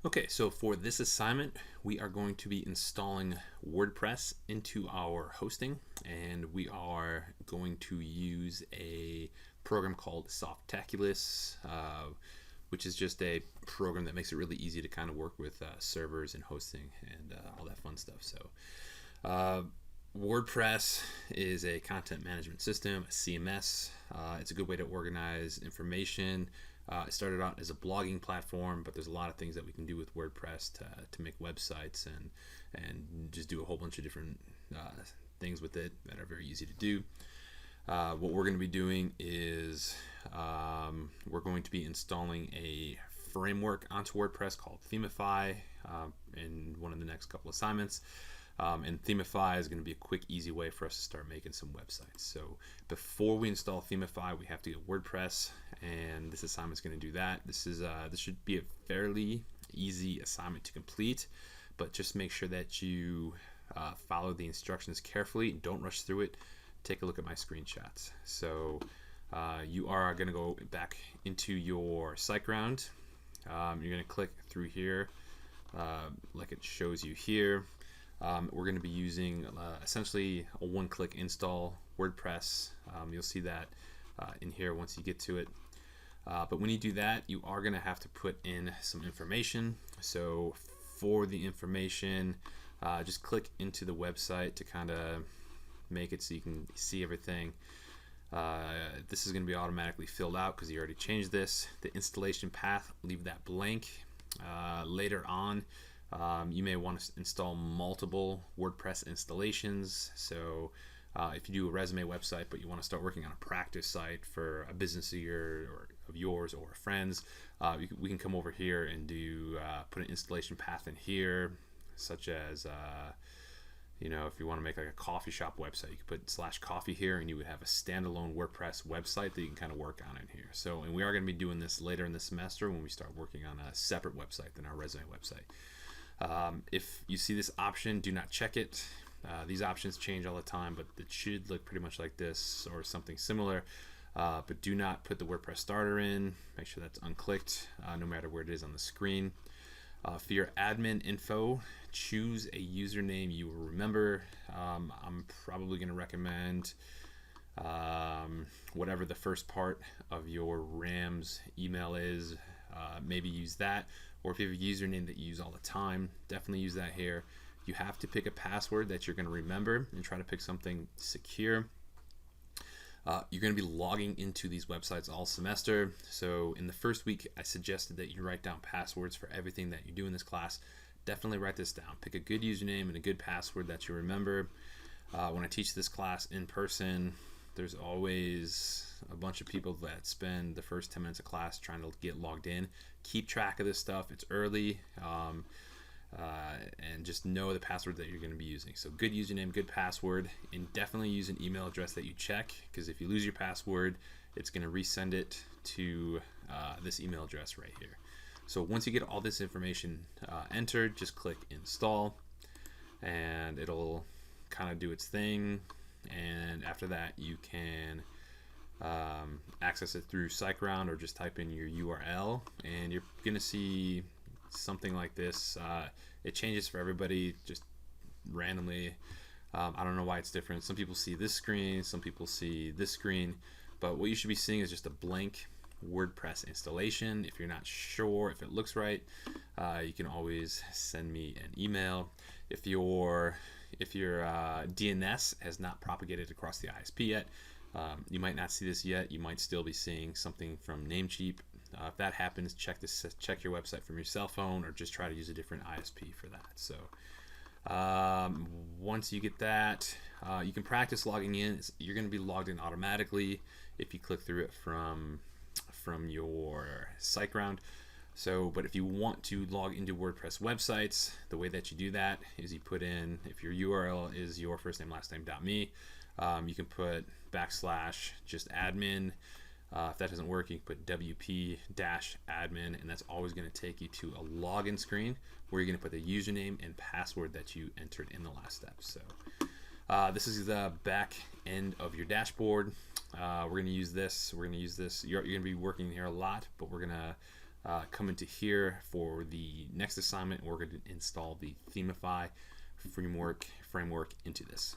Okay, so for this assignment, we are going to be installing WordPress into our hosting, and we are going to use a program called Softaculous, which is just a program that makes it really easy to kind of work with servers and hosting and all that fun stuff. So, uh, WordPress is a content management system, a CMS. It's a good way to organize information. It started out as a blogging platform, but there's a lot of things that we can do with WordPress to make websites and just do a whole bunch of different things with it that are very easy to do. What we're going to be doing is we're going to be installing a framework onto WordPress called Themify in one of the next couple assignments. And Themify is going to be a quick, easy way for us to start making some websites. So before we install Themify, we have to get WordPress, and this assignment is going to do that. This should be a fairly easy assignment to complete, but just make sure that you follow the instructions carefully. Don't rush through it. Take a look at my screenshots. So you are going to go back into your Siteground. You're going to click through here like it shows you here. We're going to be using essentially a one-click install WordPress. You'll see that in here once you get to it. But when you do that, you are going to have to put in some information. So for the information, just click into the website to kind of make it so you can see everything. This is going to be automatically filled out because you already changed this. The installation path, leave that blank. Later on, you may want to install multiple WordPress installations. So if you do a resume website, but you want to start working on a practice site for a business of yours or friends, we can come over here and do put an installation path in here, such as if you want to make like a coffee shop website, you could put /coffee here, and you would have a standalone WordPress website that you can kind of work on in here. So, and we are going to be doing this later in the semester when we start working on a separate website than our resume website. If you see this option, do not check it. These options change all the time, but it should look pretty much like this or something similar. But do not put the WordPress starter in. Make sure that's unclicked, no matter where it is on the screen. For your admin info, choose a username you will remember. I'm probably going to recommend whatever the first part of your RAM's email is. Maybe use that. Or if you have a username that you use all the time, definitely use that here. You have to pick a password that you're going to remember and try to pick something secure. You're going to be logging into these websites all semester. So in the first week, I suggested that you write down passwords for everything that you do in this class. Definitely write this down. Pick a good username and a good password that you remember. When I teach this class in person, there's always a bunch of people that spend the first 10 minutes of class trying to get logged in. Keep track of this stuff. It's early, and just know the password that you're going to be using. So good username, good password, and definitely use an email address that you check, because if you lose your password, it's going to resend it to this email address right here. So once you get all this information entered, just click install, and it'll kind of do its thing. And after that, you can access it through Siteground, or just type in your URL, and you're going to see something like this. It changes for everybody just randomly. I don't know why it's different. Some people see this screen, some people see this screen, but what you should be seeing is just a blank WordPress installation. If you're not sure if it looks right, you can always send me an email. If your DNS has not propagated across the ISP yet, you might not see this yet. You might still be seeing something from Namecheap. If that happens, check your website from your cell phone, or just try to use a different ISP for that. So once you get that, you can practice logging in. You're going to be logged in automatically if you click through it from your SiteGround. So, but if you want to log into WordPress websites, the way that you do that is you put in, if your URL is your first name last name.me, you can put / just admin. If that doesn't work, you can put wp-admin, and that's always going to take you to a login screen where you're going to put the username and password that you entered in the last step. So this is the back end of your dashboard. We're going to use this. You're going to be working here a lot, but we're going to come into here for the next assignment. We're going to install the Themify framework into this.